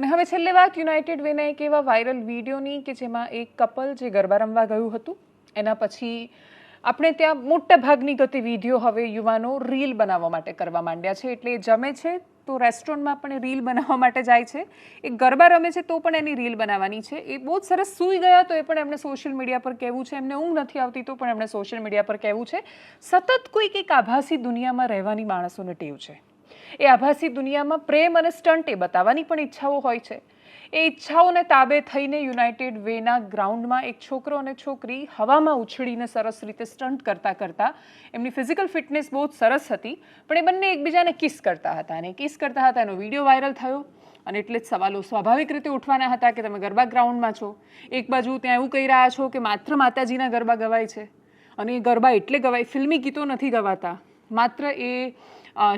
અને હવે છેલ્લે વાત યુનાઇટેડ વેના એક એવા વાયરલ વિડીયોની કે જેમાં એક કપલ જે ગરબા રમવા ગયું હતું એના પછી આપણે ત્યાં મોટા ભાગની ગતિવિધિઓ હવે યુવાનો રીલ બનાવવા માટે કરવા માંડ્યા છે. એટલે જમે છે તો રેસ્ટોરન્ટમાં પણ રીલ બનાવવા માટે જાય છે, એ ગરબા રમે છે તો પણ એની રીલ બનાવવાની છે. એ બહુ જ સરસ સૂઈ ગયા તો એ પણ એમણે સોશિયલ મીડિયા પર કહેવું છે, એમને ઊંઘ નથી આવતી તો પણ એમણે સોશિયલ મીડિયા પર કહેવું છે. સતત કોઈક એક આભાસી દુનિયામાં રહેવાની માણસોને ટેવ છે. એ આભાસી દુનિયામાં પ્રેમ અને સ્ટન્ટ એ બતાવવાની પણ ઈચ્છાઓ હોય છે. એ ઈચ્છાઓને તાબે થઈને યુનાઇટેડ વેના ગ્રાઉન્ડમાં એક છોકરો અને છોકરી હવામાં ઉછળીને સરસ રીતે સ્ટન્ટ કરતાં કરતાં એમની ફિઝિકલ ફિટનેસ બહુ જ સરસ હતી, પણ એ બંને એકબીજાને કિસ કરતા હતા અને કિસ કરતા હતા એનો વિડીયો વાયરલ થયો. અને એટલે જ સવાલો સ્વાભાવિક રીતે ઉઠવાના હતા કે તમે ગરબા ગ્રાઉન્ડમાં છો, એક બાજુ ત્યાં એવું કહી રહ્યા છો કે માત્ર માતાજીના ગરબા ગવાય છે અને એ ગરબા એટલે ગવાય, ફિલ્મી ગીતો નથી ગવાતા, માત્ર એ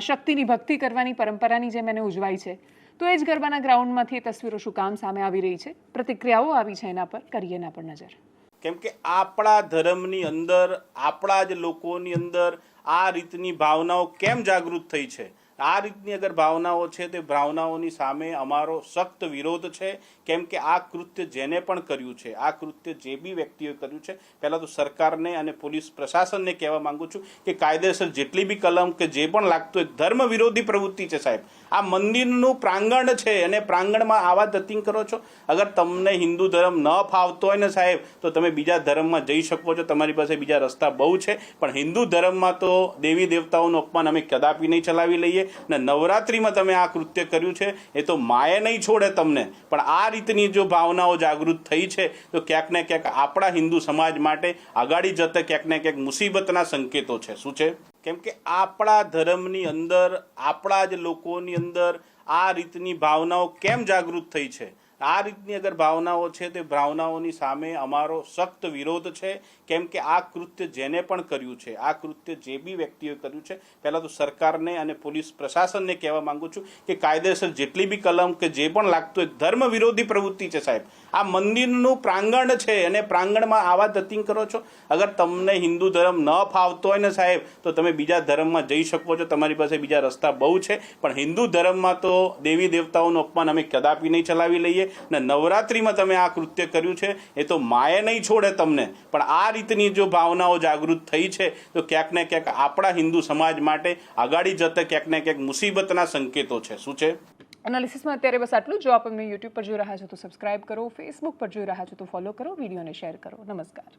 શક્તિની ભક્તિ કરવાની પરંપરાની જેમ એને ઉજવાય છે. તો એ જ ગરબાના ગ્રાઉન્ડમાંથી એ તસવીરો શું કામ સામે આવી રહી છે, પ્રતિક્રિયાઓ આવી છે એના પર, કરીએ એના પર નજર. કેમ કે આપણા ધર્મની અંદર, આપણા જ લોકોની અંદર આ રીતની ભાવનાઓ કેમ જાગૃત થઈ છે? આ રીતની અગર ભાવનાઓ છે તે ભાવનાઓની સામે અમારો સખ્ત વિરોધ છે. કેમ કે આ કૃત્ય જેને પણ કર્યું છે, આ કૃત્ય જે બી વ્યક્તિઓએ કર્યું છે, પહેલાં તો સરકારને અને પોલીસ પ્રશાસનને કહેવા માંગુ છું કે કાયદેસર જેટલી બી કલમ કે જે પણ લાગતું હોય, ધર્મ વિરોધી પ્રવૃત્તિ છે સાહેબ. આ મંદિરનું પ્રાંગણ છે અને પ્રાંગણમાં આવા ધતિંગ કરો છો. અગર તમને હિન્દુ ધર્મ ન ફાવતો હોય ને સાહેબ, તો તમે બીજા ધર્મમાં જઈ શકો છો, તમારી પાસે બીજા રસ્તા બહુ છે. પણ હિન્દુ ધર્મમાં તો દેવી દેવતાઓનું અપમાન અમે કદાપી નહીં ચલાવી લઈએ. ને નવરાત્રિમાં તમે આ કૃત્ય કર્યું છે એ તો માએ નહીં છોડે તમને. પણ આ રીતની જો ભાવનાઓ જાગૃત થઈ છે તો ક્યાંક ને ક્યાંક આપણા હિન્દુ સમાજ માટે આગાડી જતા ક્યાંક ને ક્યાંક મુસીબતના સંકેતો છે. શું છે? કેમ કે આપણા ધર્મની અંદર, આપણા જ લોકોની અંદર આ રીતની ભાવનાઓ કેમ જાગૃત થઈ છે? આ રીતની અગર ભાવનાઓ છે તે ભાવનાઓની સામે અમારો સખ્ત વિરોધ છે. કેમ કે આ કૃત્ય જેને પણ કર્યું છે, આ કૃત્ય જે બી વ્યક્તિઓએ કર્યું છે, પહેલાં તો સરકારને અને પોલીસ પ્રશાસનને કહેવા માંગુ છું કે કાયદેસર જેટલી બી કલમ કે જે પણ લાગતું હોય, ધર્મ વિરોધી પ્રવૃત્તિ છે સાહેબ. આ મંદિરનું પ્રાંગણ છે અને પ્રાંગણમાં આવા ધતિંગ કરો છો. અગર તમને હિન્દુ ધર્મ ન ફાવતો હોય ને સાહેબ, તો તમે બીજા ધર્મમાં જઈ શકો છો, તમારી પાસે બીજા રસ્તા બહુ છે. પણ હિન્દુ ધર્મમાં તો દેવી દેવતાઓનું અપમાન અમે કદાપી નહીં ચલાવી લઈએ. ને નવરાત્રિમાં તમે આ કૃત્ય કર્યું છે એ તો માએ નહીં છોડે તમને. પણ આ રીતની જો ભાવનાઓ જાગૃત થઈ છે તો ક્યાંક ને ક્યાંક આપણા હિન્દુ સમાજ માટે આગાડી જતા ક્યાંક ને ક્યાંક મુસીબતના સંકેતો છે. શું છે? એનાલિસિસમાં અત્યારે બસ આટલું. જો આપ અમને યુટ્યુબ પર જોઈ રહ્યા છો તો સબસ્ક્રાઇબ કરો, ફેસબુક પર જોઈ રહ્યા છો તો ફોલો કરો, વિડીયોને શેર કરો. નમસ્કાર.